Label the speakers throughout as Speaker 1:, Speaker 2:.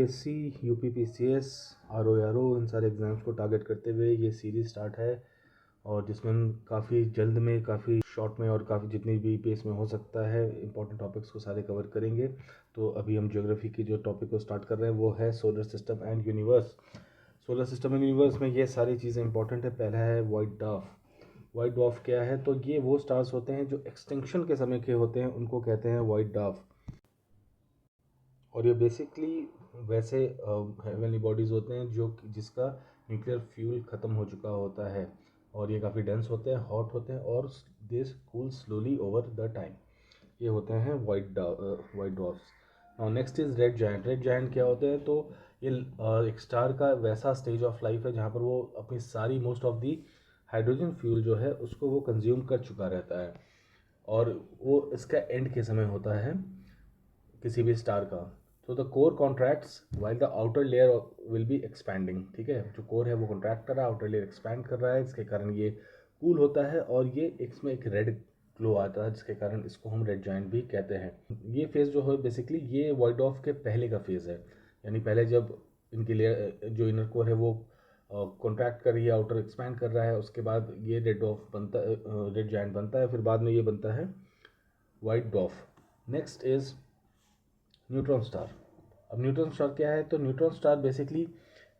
Speaker 1: SC, UPPCS, RO इन सारे exams को target करते हुए ये सीरीज़ स्टार्ट है और जिसमें हम काफ़ी जल्द में, काफ़ी शॉर्ट में और काफ़ी जितनी भी पेस में हो सकता है इंपॉर्टेंट टॉपिक्स को सारे कवर करेंगे। तो अभी हम ज्योग्राफी की जो टॉपिक को स्टार्ट कर रहे हैं वो है solar system and universe. Solar system and universe में ये सारी चीज़ें इंपॉर्टेंट है। पहला है वाइट डॉर्फ। वाइट डॉर्फ क्या है? तो ये वो स्टार्स होते हैं जो एक्सटिंक्शन के समय के होते हैं, उनको कहते हैं वाइट डॉर्फ। और ये बेसिकली वैसे हेवनली बॉडीज़ होते हैं जो जिसका न्यूक्लियर फ्यूल ख़त्म हो चुका होता है और ये काफ़ी डेंस होते हैं, हॉट होते हैं और they cool slowly over the time. ये होते हैं वाइट डॉर्फ्स। और next is red giant. Red giant क्या होते हैं? तो ये एक स्टार का वैसा स्टेज ऑफ लाइफ है जहाँ पर वो अपनी सारी most of the hydrogen fuel जो है उसको वो कंज्यूम कर चुका रहता है और वो इसका एंड के समय होता है किसी भी स्टार का। तो the core contracts while the outer layer will be expanding. ठीक है, जो कोर है वो कॉन्ट्रैक्ट कर रहा है, आउटर लेयर एक्सपैंड कर रहा है, इसके कारण ये कूल होता है और ये इसमें एक रेड ग्लो आता है जिसके कारण इसको हम रेड जाइंट भी कहते हैं। ये फेज़ जो है बेसिकली ये वाइट डॉर्फ के पहले का फेज़ है, यानी पहले जब इनकी लेयर जो इनर कोर है वो कॉन्ट्रैक्ट कर रही है, आउटर एक्सपैंड कर रहा है, उसके बाद ये रेड डॉर्फ बनता है, रेड जाइंट बनता है, फिर बाद में ये बनता है white dwarf. Next is neutron star. अब न्यूट्रॉन स्टार क्या है? तो neutron star basically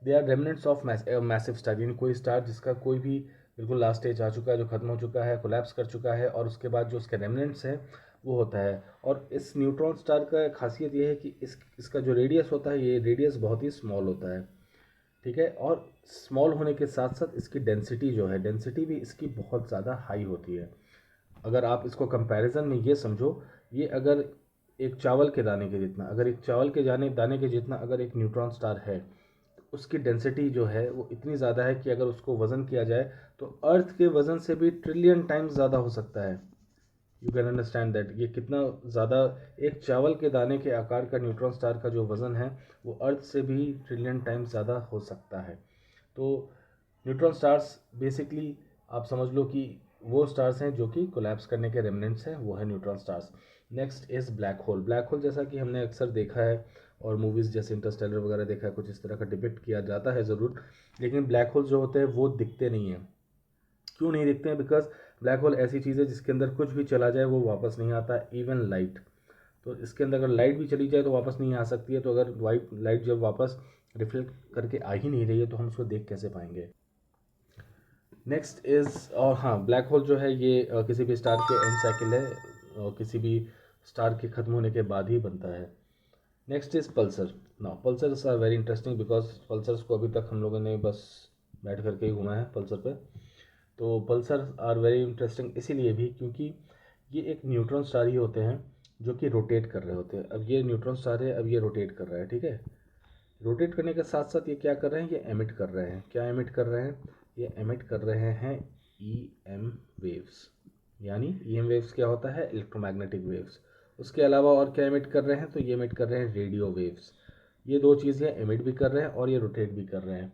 Speaker 1: they are remnants of massive star, यानी कोई स्टार जिसका कोई भी बिल्कुल लास्ट स्टेज आ चुका है, जो खत्म हो चुका है, कोलैप्स कर चुका है और उसके बाद जो उसके रेमिनेंट्स हैं वो होता है। और इस न्यूट्रॉन स्टार का खासियत ये है कि इसका जो रेडियस होता है ये रेडियस बहुत ही स्मॉल होता है। ठीक है, और स्मॉल होने के साथ साथ इसकी डेंसिटी जो है, डेंसिटी भी इसकी बहुत ज़्यादा हाई होती है। अगर आप इसको कंपैरिजन में ये समझो, ये अगर एक चावल के दाने के जितना, अगर एक चावल के दाने के जितना अगर एक न्यूट्रॉन स्टार है तो उसकी डेंसिटी जो है वो इतनी ज़्यादा है कि अगर उसको वज़न किया जाए तो अर्थ के वज़न से भी ट्रिलियन टाइम्स ज़्यादा हो सकता है। यू कैन अंडरस्टैंड दैट ये कितना ज़्यादा, एक चावल के दाने के आकार का न्यूट्रॉन स्टार का जो वज़न है वो अर्थ से भी ट्रिलियन टाइम्स ज़्यादा हो सकता है। तो न्यूट्रॉन स्टार्स बेसिकली आप समझ लो कि वो स्टार्स हैं जो कि कोलैप्स करने के रेमिनेंट्स हैं, वो है neutron stars. Next is black hole. Black hole जैसा कि हमने अक्सर देखा है और मूवीज़ जैसे इंटरस्टेलर वगैरह देखा है, कुछ इस तरह का डिपिक्ट किया जाता है ज़रूर, लेकिन ब्लैक होल जो होते हैं वो दिखते नहीं हैं। क्यों नहीं दिखते हैं? बिकॉज ब्लैक होल ऐसी चीज़ है जिसके अंदर कुछ भी चला जाए वो वापस नहीं आता, इवन लाइट। तो इसके अंदर अगर लाइट भी चली जाए तो वापस नहीं आ सकती है। तो अगर लाइट जब वापस रिफ्लेक्ट करके आ ही नहीं रही है तो हम उसको देख कैसे पाएंगे? नेक्स्ट इज़, और हाँ, ब्लैक होल जो है ये किसी भी स्टार के एंड साइकिल है और किसी भी स्टार के ख़त्म होने के बाद ही बनता है। Next is pulsar. Now pulsars are very interesting because pulsars को अभी तक हम लोगों ने बस बैठ करके ही घुमा है पल्सर पे। तो पल्सर आर वेरी इंटरेस्टिंग इसीलिए भी क्योंकि ये एक न्यूट्रॉन स्टार ही होते हैं जो कि रोटेट कर रहे होते हैं। अब ये न्यूट्रॉन स्टार है, अब ये रोटेट कर रहा है। ठीक है, रोटेट करने के साथ साथ ये क्या कर रहे हैं? ये एमिट कर रहे हैं। क्या एमिट कर रहे हैं? ये एमिट कर रहे हैं EM वेव्स। यानी EM वेव्स क्या होता है? Electromagnetic waves. उसके अलावा और क्या एमिट कर रहे हैं? तो ये एमिट कर रहे हैं रेडियो वेव्स। ये दो चीज़ें एमिट भी कर रहे हैं और ये रोटेट भी कर रहे हैं।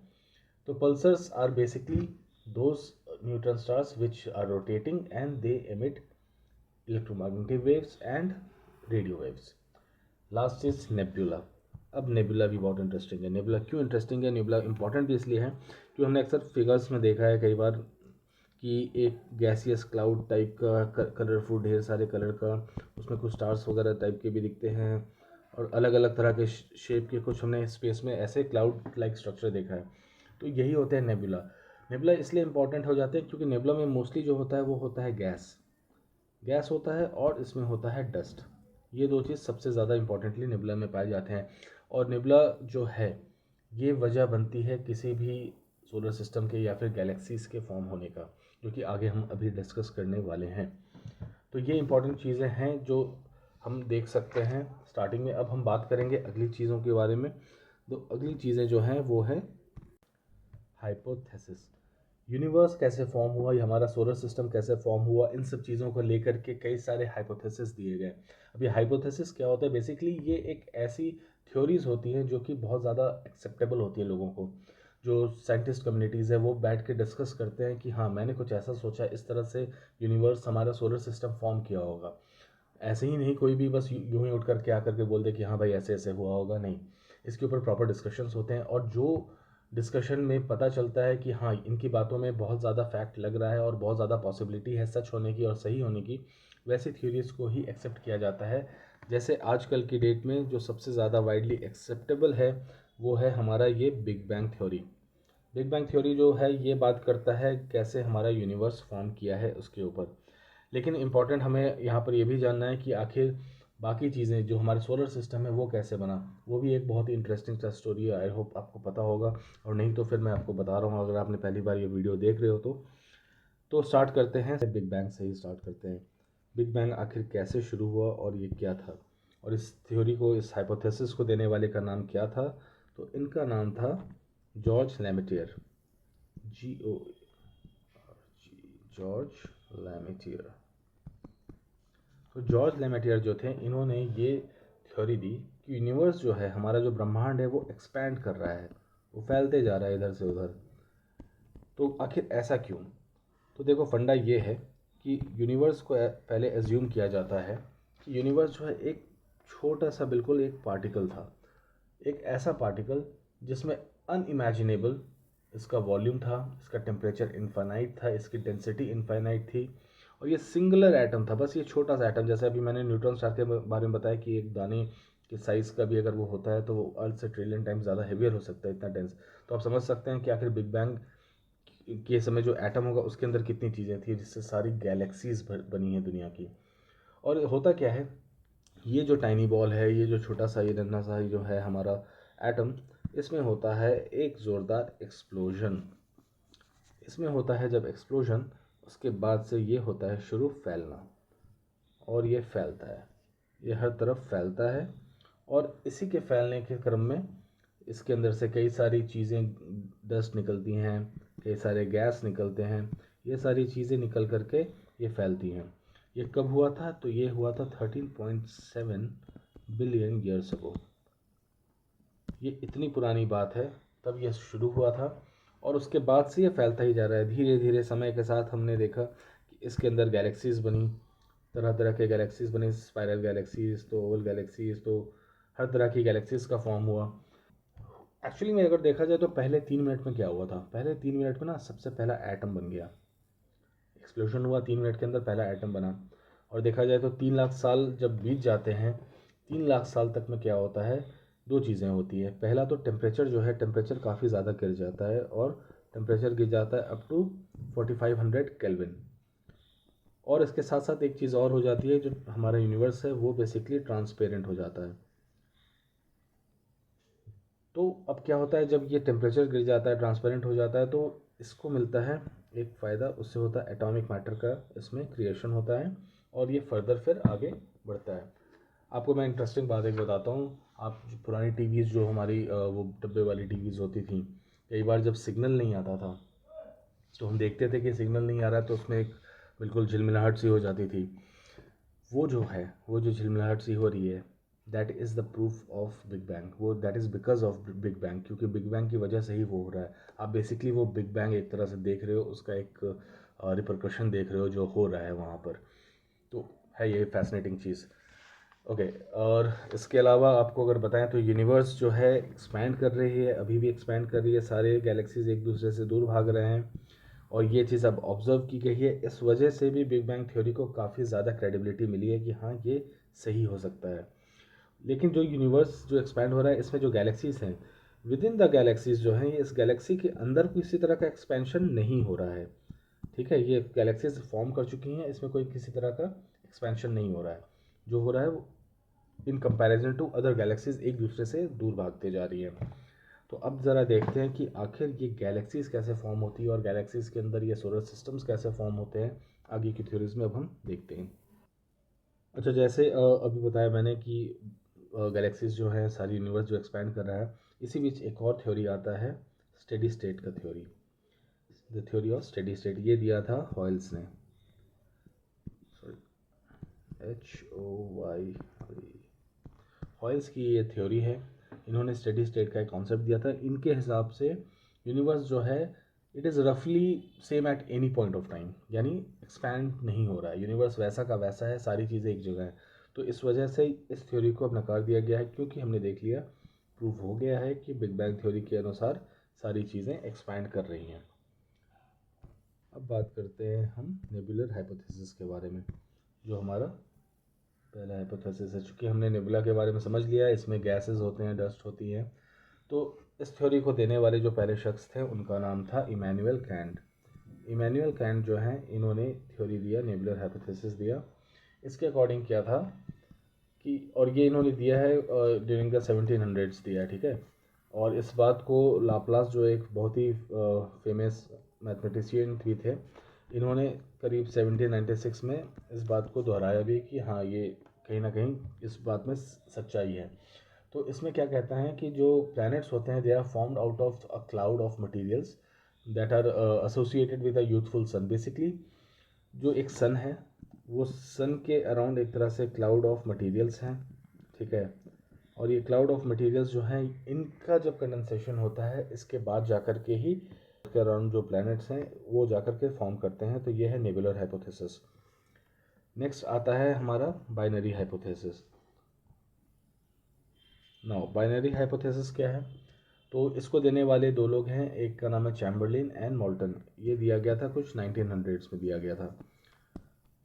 Speaker 1: तो pulsars are basically those neutron stars which are rotating and they emit electromagnetic waves and radio waves. Last is nebula. अब नेबुला भी बहुत इंटरेस्टिंग है। नेबुला क्यों इंटरेस्टिंग है? नेबुला इंपॉर्टेंट भी इसलिए है क्योंकि हमने अक्सर फिगर्स में देखा है कई बार कि एक गैसियस क्लाउड टाइप का कलरफुल, ढेर सारे कलर का, उसमें कुछ स्टार्स वगैरह टाइप के भी दिखते हैं और अलग अलग तरह के शेप के कुछ हमने स्पेस में ऐसे क्लाउड लाइक स्ट्रक्चर देखा है। तो यही होते हैं नेबुला। नेबुला इसलिए इंपॉर्टेंट हो जाते हैं क्योंकि नेबुला में मोस्टली जो होता है वो होता है गैस। गैस होता है और इसमें होता है डस्ट। ये दो चीज़ सबसे ज़्यादा इंपॉर्टेंटली नेबुला में पाए जाते हैं। और नेबुला जो है ये वजह बनती है किसी भी सोलर सिस्टम के या फिर गैलेक्सीज़ के फॉर्म होने का, जो कि आगे हम अभी डिस्कस करने वाले हैं। तो ये इंपॉर्टेंट चीज़ें हैं जो हम देख सकते हैं स्टार्टिंग में। अब हम बात करेंगे अगली चीज़ों के बारे में। तो अगली चीज़ें जो हैं वो है हाइपोथेसिस। यूनिवर्स कैसे फॉर्म हुआ, ये हमारा सोलर सिस्टम कैसे फॉर्म हुआ, इन सब चीज़ों को लेकर के कई सारे हाइपोथेसिस दिए गए। अब ये हाइपोथेसिस क्या होता है? बेसिकली ये एक ऐसी थ्योरीज होती हैं जो कि बहुत ज़्यादा एक्सेप्टेबल होती है लोगों को। जो साइंटिस्ट कम्युनिटीज़ है वो बैठ के डिस्कस करते हैं कि हाँ, मैंने कुछ ऐसा सोचा, इस तरह से यूनिवर्स, हमारा सोलर सिस्टम फॉर्म किया होगा। ऐसे ही नहीं कोई भी बस यूं ही उठ करके आकर के बोल दे कि हाँ भाई ऐसे ऐसे हुआ होगा, नहीं। इसके ऊपर प्रॉपर डिस्कशंस होते हैं, और जो डिस्कशन में पता चलता है कि हाँ इनकी बातों में बहुत ज़्यादा फैक्ट लग रहा है और बहुत ज़्यादा पॉसिबिलिटी है सच होने की और सही होने की, वैसी थ्योरीज को ही एक्सेप्ट किया जाता है। जैसे आजकल की डेट में जो सबसे ज़्यादा वाइडली एक्सेप्टेबल है वो है हमारा ये big bang theory. Big bang theory जो है ये बात करता है कैसे हमारा यूनिवर्स फॉर्म किया है उसके ऊपर। लेकिन इम्पॉर्टेंट हमें यहाँ पर ये भी जानना है कि आखिर बाकी चीज़ें जो हमारे सोलर सिस्टम है वो कैसे बना, वो भी एक बहुत ही इंटरेस्टिंग सा स्टोरी है। आई होप आपको पता होगा, और नहीं तो फिर मैं आपको बता रहा हूँ अगर आपने पहली बार ये वीडियो देख रहे हो तो स्टार्ट करते हैं, बिग बैंग से ही स्टार्ट करते हैं। बिग बैंग आखिर कैसे शुरू हुआ और ये क्या था, और इस थ्योरी को, इस हाइपोथेसिस को देने वाले का नाम क्या था? तो इनका नाम था जॉर्ज लैमेटियर, G-O, जॉर्ज लैमेटियर। तो जॉर्ज लेमेटियर जो थे इन्होंने ये थ्योरी दी कि यूनिवर्स जो है हमारा, जो ब्रह्मांड है वो एक्सपैंड कर रहा है, वो फैलते जा रहा है इधर से उधर। तो आखिर ऐसा क्यों? तो देखो फंडा ये है कि यूनिवर्स को पहले एज्यूम किया जाता है कि यूनिवर्स जो है एक छोटा सा बिल्कुल एक पार्टिकल था, एक ऐसा पार्टिकल जिसमें अनइमेजिनेबल इसका वॉल्यूम था, इसका टेम्परेचर इनफाइनाइट था, इसकी डेंसिटी इनफाइनाइट थी, और ये सिंगुलर एटम था, बस ये छोटा सा एटम। जैसे अभी मैंने न्यूट्रॉन स्टार के बारे में बताया कि एक दाने के साइज़ का भी अगर वो होता है तो वो अर्थ से ट्रिलियन टाइम्स ज़्यादा हेवियर हो सकता है, इतना डेंस। तो आप समझ सकते हैं कि आखिर बिग बैंग के समय जो एटम होगा उसके अंदर कितनी चीज़ें थी जिससे सारी गैलेक्सीज बनी है दुनिया की। और होता क्या है, ये जो टाइनी बॉल है, ये जो छोटा सा, ये नन्हा सा जो है हमारा एटम, इसमें होता है एक ज़ोरदार एक्सप्लोजन। इसमें होता है जब एक्सप्लोजन, उसके बाद से ये होता है शुरू फैलना, और ये फैलता है, ये हर तरफ फैलता है। और इसी के फैलने के क्रम में इसके अंदर से कई सारी चीज़ें, डस्ट निकलती हैं, कई सारे गैस निकलते हैं, ये सारी चीज़ें निकल करके ये फैलती हैं। ये कब हुआ था? तो ये हुआ था 13.7 बिलियन ईयर्स अगो। ये इतनी पुरानी बात है, तब ये शुरू हुआ था, और उसके बाद से ये फैलता ही जा रहा है। धीरे धीरे समय के साथ हमने देखा कि इसके अंदर गैलेक्सीज़ बनी, तरह तरह के गैलेक्सीज़ बने, स्पाइरल गैलेक्सीज़ तो ओवल गैलेक्सीज़, तो हर तरह की गैलेक्सीज़ का फॉर्म हुआ। एक्चुअली में अगर देखा जाए तो पहले 3 मिनट में क्या हुआ था, पहले 3 मिनट में ना सबसे पहला एटम बन गया। एक्सप्लोजन हुआ, 3 मिनट के अंदर पहला एटम बना। और देखा जाए तो 3 लाख साल जब बीत जाते हैं, 3 लाख साल तक में क्या होता है, दो चीज़ें होती है। पहला तो टेम्परेचर जो है, टेम्परेचर काफ़ी ज़्यादा गिर जाता है, और टेम्परेचर गिर जाता है अप टू 4500 केल्विन। और इसके साथ साथ एक चीज़ और हो जाती है, जो हमारा यूनिवर्स है वो बेसिकली ट्रांसपेरेंट हो जाता है। तो अब क्या होता है, जब ये टेम्परेचर गिर जाता है, ट्रांसपेरेंट हो जाता है, तो इसको मिलता है एक फ़ायदा, उससे होता है एटॉमिक मैटर का इसमें क्रिएशन होता है, और ये फर्दर फिर आगे बढ़ता है। आपको मैं इंटरेस्टिंग बात एक बताता हूँ। आप जो पुरानी टीवीज़, जो हमारी वो डब्बे वाली टीवीज़ होती थी, कई बार जब सिग्नल नहीं आता था तो हम देखते थे कि सिग्नल नहीं आ रहा है, तो उसमें एक बिल्कुल झिलमिलाहट सी हो जाती थी। वो जो है, वो जो झिलमिलाहट सी हो रही है, that is the proof of big bang. वो that is because of big bang, क्योंकि बिग बैंग की वजह से ही वो हो रहा है। आप बेसिकली वो बिग बैंग एक तरह से देख रहे हो, उसका एक रिपरकशन देख रहे हो जो हो रहा है वहाँ पर। तो है ये फैसिनेटिंग चीज़। ओके, और इसके अलावा आपको अगर बताएं तो यूनिवर्स जो है एक्सपैंड कर रही है, अभी भी एक्सपैंड कर रही है, सारे गैलेक्सीज एक दूसरे से दूर भाग रहे हैं, और ये चीज़ अब ऑब्जर्व की गई है। इस वजह से भी बिग बैंग थ्योरी को काफ़ी ज़्यादा क्रेडिबिलिटी मिली है कि हाँ ये सही हो सकता है। लेकिन जो यूनिवर्स जो एक्सपैंड हो रहा है, इसमें जो गैलेक्सीज हैं, विद इन द गैलेक्सीज जो हैं, ये इस गैलेक्सी के अंदर किसी तरह का एक्सपेंशन नहीं हो रहा है। ठीक है, ये गैलेक्सीज फॉर्म कर चुकी हैं, इसमें कोई किसी तरह का एक्सपेंशन नहीं हो रहा है। जो हो रहा है वो in comparison to other galaxies एक दूसरे से दूर भागते जा रही हैं। तो अब ज़रा देखते हैं कि आखिर ये गैलेक्सीज कैसे फॉर्म होती है, और गैलेक्सीज के अंदर ये सोलर सिस्टम्स कैसे फॉर्म होते हैं। आगे की थ्योरीज में अब हम देखते हैं। अच्छा, जैसे अभी बताया मैंने कि गैलेक्सीज जो है, सारी यूनिवर्स जो एक्सपैंड कर रहा है, इसी बीच एक और थ्योरी आता है, स्टेडी स्टेट का theory. The theory of steady state, ये दिया था हॉयल्स ने, सॉरी, HOY, हॉयल्स की ये थ्योरी है। इन्होंने स्टेडी स्टेट का एक कॉन्सेप्ट दिया था। इनके हिसाब से यूनिवर्स जो है, इट इज़ रफली same at any point of time, यानी एक्सपैंड नहीं हो रहा है यूनिवर्स, वैसा का वैसा है, सारी चीज़ें एक जगह हैं। तो इस वजह से इस थ्योरी को अब नकार दिया गया है, क्योंकि हमने देख लिया प्रूव हो गया है कि बिग बैंग थ्योरी के अनुसार सारी चीज़ें एक्सपैंड कर रही हैं। अब बात करते हैं हम नेबुलर हाइपोथेसिस के बारे में, जो हमारा पहला हाइपोथेसिस है। चूँकि हमने नेबुला के बारे में समझ लिया, इसमें गैसेस होते हैं, डस्ट होती है, तो इस थ्योरी को देने वाले जो पहले शख्स थे उनका नाम था इमैनुअल कैंट। इमैनुअल कैंट जो हैं, इन्होंने थ्योरी दिया, नेबुलर हाइपोथेसिस दिया। इसके अकॉर्डिंग क्या था कि, और ये इन्होंने दिया है ड्यूरिंग द 1700s दिया है, ठीक है। और इस बात को लाप्लास, जो एक बहुत ही फेमस मैथमेटिशियन भी थे, इन्होंने करीब 1796 में इस बात को दोहराया भी कि हाँ, ये कहीं ना कहीं इस बात में सच्चाई है। तो इसमें क्या कहता है कि जो प्लैनेट्स होते हैं, they are formed out of a cloud of materials that are associated with a youthful sun. Basically जो एक सन है, वो सन के अराउंड एक तरह से क्लाउड ऑफ मटेरियल्स हैं, ठीक है। और ये क्लाउड ऑफ मटेरियल्स जो हैं, इनका जब कंडेंसेशन होता है, इसके बाद जाकर के ही के अराउंड जो प्लैनेट्स हैं वो जाकर के फॉर्म करते हैं। तो ये है नेबुलर हाइपोथेसिस। नेक्स्ट आता है हमारा binary hypothesis. Now binary hypothesis क्या है? तो इसको देने वाले दो लोग हैं, एक का नाम है चैम्बरलिन एंड मोल्टन। ये दिया गया था कुछ 1900s में दिया गया था।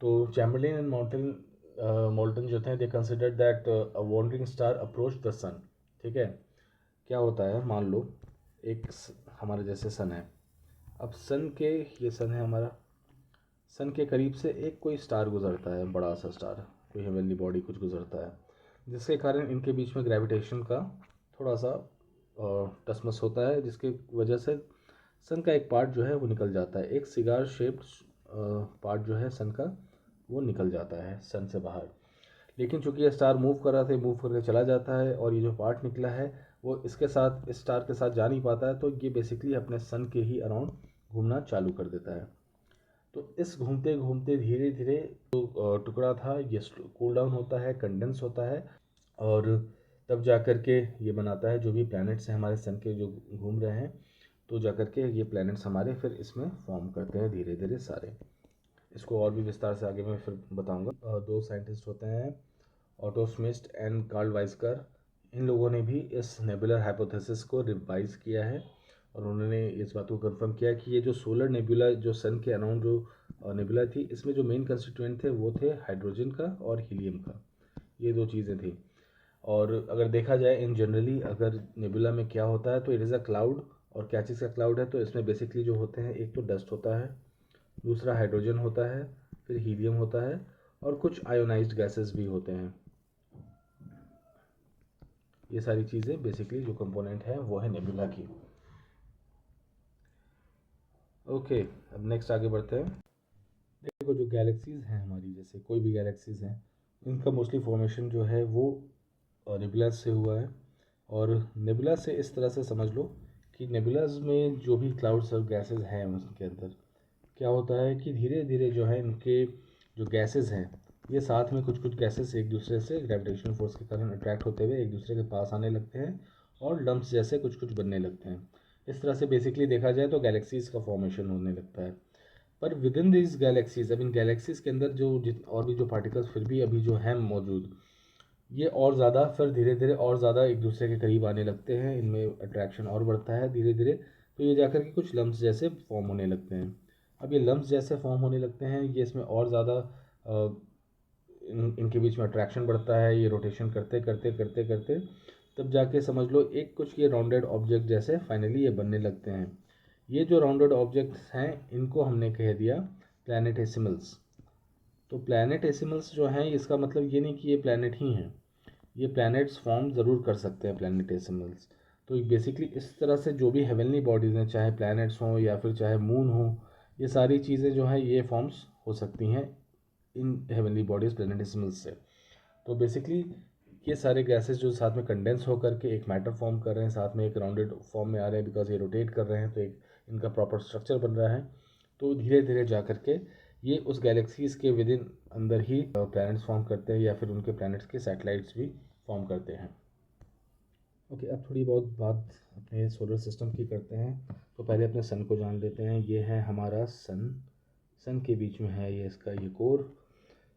Speaker 1: तो चैम्बरलिन एंड मोल्टन जो थे, they considered that a wandering star approach the sun, ठीक है। क्या होता है, मान लो एक हमारे जैसे सन है। अब सन के, ये सन है हमारा, सन के करीब से एक कोई स्टार गुजरता है, बड़ा सा स्टार, कोई हेवनली बॉडी कुछ गुजरता है, जिसके कारण इनके बीच में ग्रेविटेशन का थोड़ा सा टसमस होता है, जिसके वजह से सन का एक पार्ट जो है वो निकल जाता है। एक सिगार शेप्ड पार्ट जो है सन का, वो निकल जाता है सन से बाहर। लेकिन चूंकि ये स्टार मूव कर रहा था, मूव करके चला जाता है, और ये जो पार्ट निकला है वो इसके साथ, इस स्टार के साथ जा नहीं पाता है, तो ये बेसिकली अपने सन के ही अराउंड घूमना चालू कर देता है। तो इस घूमते घूमते धीरे धीरे जो टुकड़ा था, ये कूल डाउन होता है, कंडेंस होता है, और तब जा कर के ये बनाता है जो भी प्लैनेट्स हैं हमारे सन के जो घूम रहे हैं, तो जा कर के ये प्लैनेट्स हमारे फिर इसमें फॉर्म करते हैं धीरे धीरे सारे। इसको और भी विस्तार से आगे मैं फिर बताऊंगा। दो साइंटिस्ट होते हैं, ऑटो स्मिथ एंड कार्ल वाइस्कर। इन लोगों ने भी इस नेबुलर हाइपोथेसिस को रिवाइज किया है, और उन्होंने इस बात को कंफर्म किया कि ये जो सोलर नेबुला, जो सन के अराउंड जो नेबुला थी, इसमें जो मेन कंस्टिट्यूएंट थे वो थे हाइड्रोजन का और हीलियम का। ये दो चीज़ें थी। और अगर देखा जाए इन जनरली, अगर नेबुला में क्या होता है, तो इट इज़ अ क्लाउड। और क्या चीज़ का क्लाउड है? तो इसमें बेसिकली जो होते हैं, एक तो डस्ट होता है, दूसरा हाइड्रोजन होता है, फिर हीलियम होता है, और कुछ आयोनाइज्ड गैसेस भी होते हैं। ये सारी चीज़ें बेसिकली जो कंपोनेंट है वो है नेबुला की। ओके, अब नेक्स्ट आगे बढ़ते हैं। देखो, जो गैलेक्सीज़ हैं हमारी, जैसे कोई भी गैलेक्सीज़ हैं, इनका मोस्टली फॉर्मेशन जो है वो नेबुलास से हुआ है। और नेबुला से इस तरह से समझ लो कि नेबुलाज में जो भी क्लाउड्स और गैसेस हैं, उसके अंदर क्या होता है कि धीरे धीरे जो है इनके जो गैसेस हैं, ये साथ में कुछ कुछ गैसेस एक दूसरे से ग्रेविटेशनल फोर्स के कारण अट्रैक्ट होते हुए एक दूसरे के पास आने लगते हैं, और लम्प्स जैसे कुछ कुछ बनने लगते हैं। इस तरह से बेसिकली देखा जाए तो गैलेक्सीज़ का फॉर्मेशन होने लगता है। पर विद इन दिस गैलेक्सीज, अब इन गैलेक्सीज के अंदर जो और भी जो पार्टिकल्स फिर भी अभी जो हैं मौजूद, ये और ज़्यादा फिर धीरे धीरे और ज़्यादा एक दूसरे के करीब आने लगते हैं, इनमें अट्रैक्शन और बढ़ता है धीरे धीरे। तो ये जाकर के कुछ लम्प्स जैसे फॉर्म होने लगते हैं। अब ये लम्प्स जैसे फॉर्म होने लगते हैं, ये इसमें और ज़्यादा इनके बीच में अट्रैक्शन बढ़ता है, ये रोटेशन करते करते करते करते तब जाके समझ लो एक कुछ ये राउंडेड ऑब्जेक्ट जैसे फाइनली ये बनने लगते हैं। ये जो राउंडेड ऑब्जेक्ट्स हैं, इनको हमने कह दिया प्लैनेटेसिमल्स। तो प्लैनेटेसिमल्स जो हैं, इसका मतलब ये नहीं कि ये प्लैनेट ही हैं, ये प्लैनेट्स फॉर्म ज़रूर कर सकते हैं प्लैनेटेसिमल्स। तो बेसिकली इस तरह से जो भी हेवनली बॉडीज़ हैं, चाहे प्लैनेट्स हों या फिर चाहे मून हो, ये सारी चीज़ें जो हैं ये फॉर्म्स हो सकती हैं इन हेवनली बॉडीज़ प्लैनेटेसिमल्स से। तो बेसिकली ये सारे गैसेस जो साथ में कंडेंस होकर के एक मैटर फॉर्म कर रहे हैं, साथ में एक राउंडेड फॉर्म में आ रहे हैं, बिकॉज ये रोटेट कर रहे हैं, तो एक इनका प्रॉपर स्ट्रक्चर बन रहा है। तो धीरे धीरे जा कर के ये उस गैलेक्सीज़ के विद इन अंदर ही प्लैनेट्स फॉर्म करते हैं, या फिर उनके प्लैनेट्स के सैटेलाइट्स भी फॉर्म करते हैं। ओके, अब थोड़ी बहुत बात अपने सोलर सिस्टम की करते हैं। तो पहले अपने सन को जान लेते हैं। ये है हमारा सन। सन के बीच में है ये इसका ये कोर।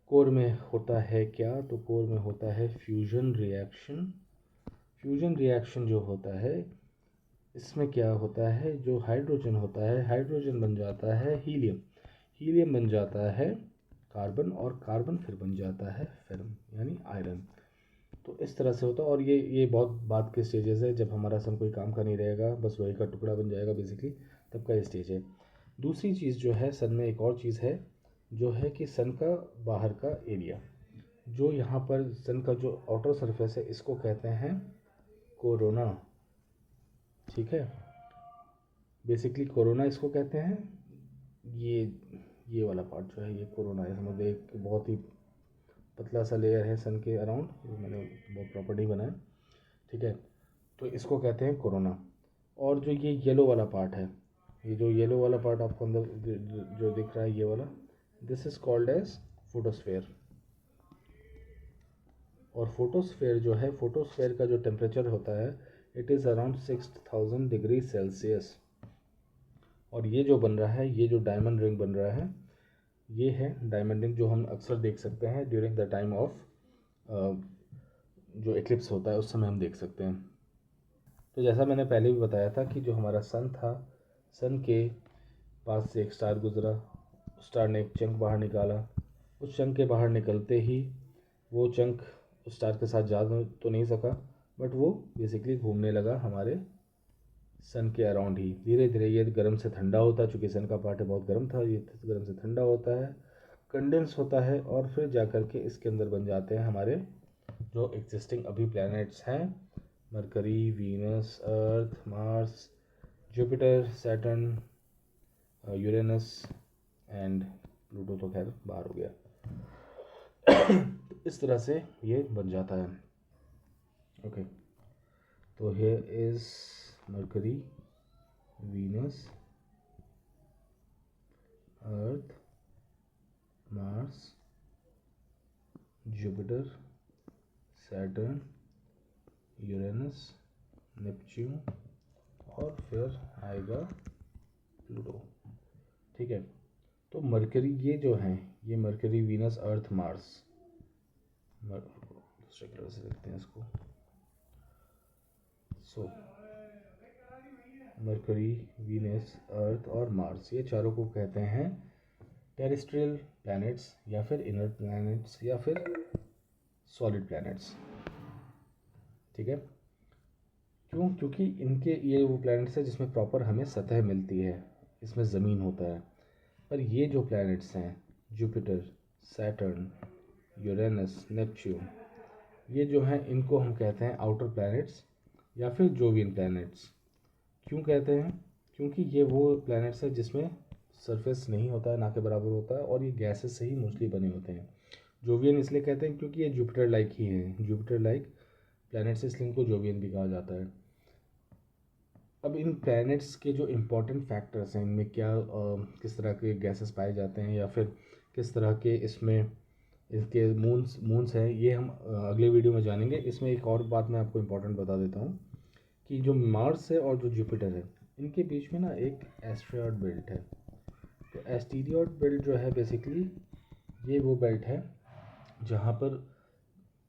Speaker 1: कोर में होता है क्या? तो कोर में होता है फ्यूजन रिएक्शन। फ्यूजन रिएक्शन जो होता है, इसमें क्या होता है, जो हाइड्रोजन होता है, हाइड्रोजन बन जाता है हीलियम, हीलियम बन जाता है कार्बन, और कार्बन फिर बन जाता है फेरम यानी आयरन। तो इस तरह से होता है। और ये बहुत बाद के स्टेजेस है, जब हमारा सन कोई काम का नहीं रहेगा, बस लोहे का टुकड़ा बन जाएगा बेसिकली, तब का ये स्टेज है। दूसरी चीज़ जो है सन में, एक और चीज़ है जो है कि सन का बाहर का एरिया, जो यहाँ पर सन का जो आउटर सरफेस है, इसको कहते हैं कोरोना। ठीक है, बेसिकली कोरोना इसको कहते हैं। ये वाला पार्ट जो है ये कोरोना है, समझ लो एक बहुत ही पतला सा लेयर है सन के अराउंड, मैंने बहुत प्रॉपर नहीं बनाया। ठीक है, तो इसको कहते हैं कोरोना। और जो ये येलो वाला पार्ट है, ये जो येलो वाला पार्ट आपको अंदर जो दिख रहा है, ये वाला, this is called as photosphere. और फोटोस्फेयर जो है, फोटोस्फेयर का जो टेम्परेचर होता है, it is around 6000 degree Celsius. और ये जो बन रहा है, ये जो डायमंड रिंग बन रहा है, ये है डायमंड रिंग, जो हम अक्सर देख सकते हैं ड्यूरिंग द टाइम ऑफ जो एक्लिप्स होता है, उस समय हम देख सकते हैं। तो जैसा मैंने पहले भी बताया था कि जो हमारा सन था, सन के पास से एक स्टार गुजरा, स्टार ने एक चंक बाहर निकाला, उस चंक के बाहर निकलते ही वो चंक उस स्टार के साथ जा तो नहीं सका, बट वो बेसिकली घूमने लगा हमारे सन के अराउंड ही। धीरे धीरे ये गर्म से ठंडा होता है, चूँकि सन का पार्ट बहुत गर्म था, ये गर्म से ठंडा होता है, कंडेंस होता है, और फिर जा कर के इसके अंदर बन जाते हैं हमारे जो एग्जिस्टिंग अभी प्लैनेट्स हैं, mercury, Venus, earth, Mars, Jupiter, Saturn, Uranus and Pluto तो खैर बाहर हो गया। तो इस तरह से ये बन जाता है। ओके, तो here is mercury, Venus, earth, Mars, Jupiter, Saturn, Uranus, Neptune, और फिर आएगा प्लूटो। ठीक है, तो मरकरी ये जो हैं, ये मरकरी, वीनस, अर्थ, मार्स, दूसरे कलर से लिखते हैं इसको। सो मरकरी, वीनस, अर्थ और मार्स, ये चारों को कहते हैं टेरेस्ट्रियल प्लैनेट्स, या फिर इनर प्लैनेट्स, या फिर सॉलिड प्लैनेट्स। ठीक है, क्यों? क्योंकि इनके ये वो प्लैनेट्स हैं जिसमें प्रॉपर हमें सतह मिलती है, इसमें ज़मीन होता है। पर ये जो प्लैनेट्स हैं, जुपिटर, सैटर्न, यूरेनस, नेपच्यून, ये जो हैं इनको हम कहते हैं आउटर प्लैनेट्स या फिर जोवियन प्लैनेट्स। क्यों कहते हैं? क्योंकि ये वो प्लैनेट्स हैं जिसमें सरफेस नहीं होता है, ना के बराबर होता है, और ये गैसेस से ही मोस्टली बने होते हैं। जोवियन इसलिए कहते हैं क्योंकि ये जुपिटर लाइक ही हैं, जुपिटर लाइक प्लैनेट्स, इसलिए इनको जोवियन भी कहा जाता है। अब इन प्लैनेट्स के जो इम्पोर्टेंट फैक्टर्स हैं, इनमें क्या किस तरह के गैसेस पाए जाते हैं, या फिर किस तरह के इसमें इसके मून्स हैं, ये हम अगले वीडियो में जानेंगे। इसमें एक और बात मैं आपको इम्पोर्टेंट बता देता हूँ कि जो मार्स है और जो जुपिटर है, इनके बीच में ना एक एस्टेरॉयड बेल्ट है। तो एस्टेरॉयड बेल्ट जो है बेसिकली ये वो बेल्ट है जहाँ पर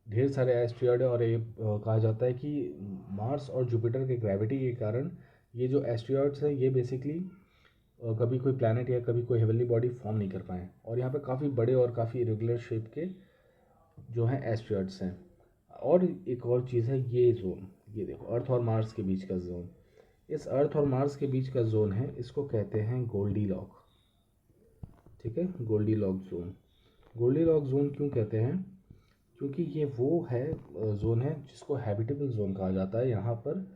Speaker 1: ढेर सारे एस्टेरॉयड है, और ये कहा जाता है कि मार्स और जुपिटर के ग्रेविटी के कारण ये जो एस्टेरॉयड्स हैं ये बेसिकली कभी कोई प्लैनेट या कभी कोई हेवनली बॉडी फॉर्म नहीं कर पाए, और यहाँ पे काफ़ी बड़े और काफ़ी इरेगुलर शेप के जो हैं एस्टेरॉयड्स हैं। और एक और चीज़ है, ये जोन, ये देखो अर्थ और मार्स के बीच का जोन, इस अर्थ और मार्स के बीच का जोन है, इसको कहते हैं गोल्डीलॉक। ठीक है, गोल्डीलॉक जोन। गोल्डीलॉक जोन क्यों कहते हैं? क्योंकि ये वो है जोन है जिसको हैबिटेबल जोन कहा जाता है। यहाँ पर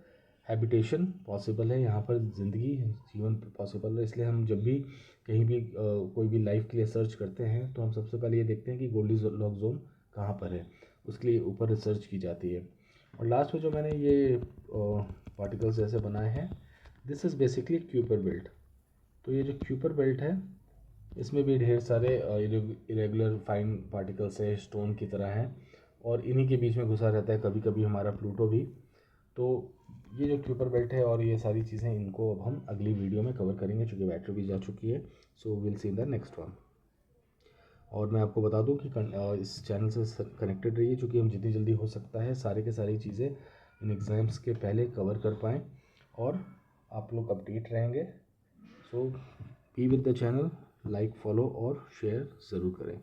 Speaker 1: हैबिटेशन पॉसिबल है, यहाँ पर ज़िंदगी जीवन पॉसिबल है। इसलिए हम जब भी कहीं भी कोई भी लाइफ के लिए सर्च करते हैं, तो हम सबसे पहले ये देखते हैं कि गोल्डीलॉक जोन कहाँ पर है, उसके लिए ऊपर रिसर्च की जाती है। और लास्ट में जो मैंने ये पार्टिकल्स जैसे बनाए हैं, this is basically Kuiper belt. तो ये जो क्यूपर बेल्ट है, इसमें भी ढेर सारे इरेगुलर फाइन पार्टिकल्स है, स्टोन की तरह हैं, और इन्हीं के बीच में घुसा रहता है कभी कभी हमारा प्लूटो भी। तो ये जो क्यूपर बेल्ट है और ये सारी चीज़ें, इनको अब हम अगली वीडियो में कवर करेंगे, चूँकि बैटरी भी जा चुकी है। So will see in the next one. और मैं आपको बता दूं कि इस चैनल से कनेक्टेड रहिए, चूँकि हम जितनी जल्दी हो सकता है सारी की सारी चीज़ें इन एग्ज़ाम्स के पहले कवर कर पाएँ और आप लोग अपडेट रहेंगे। So be with the channel, like, follow और शेयर ज़रूर करें।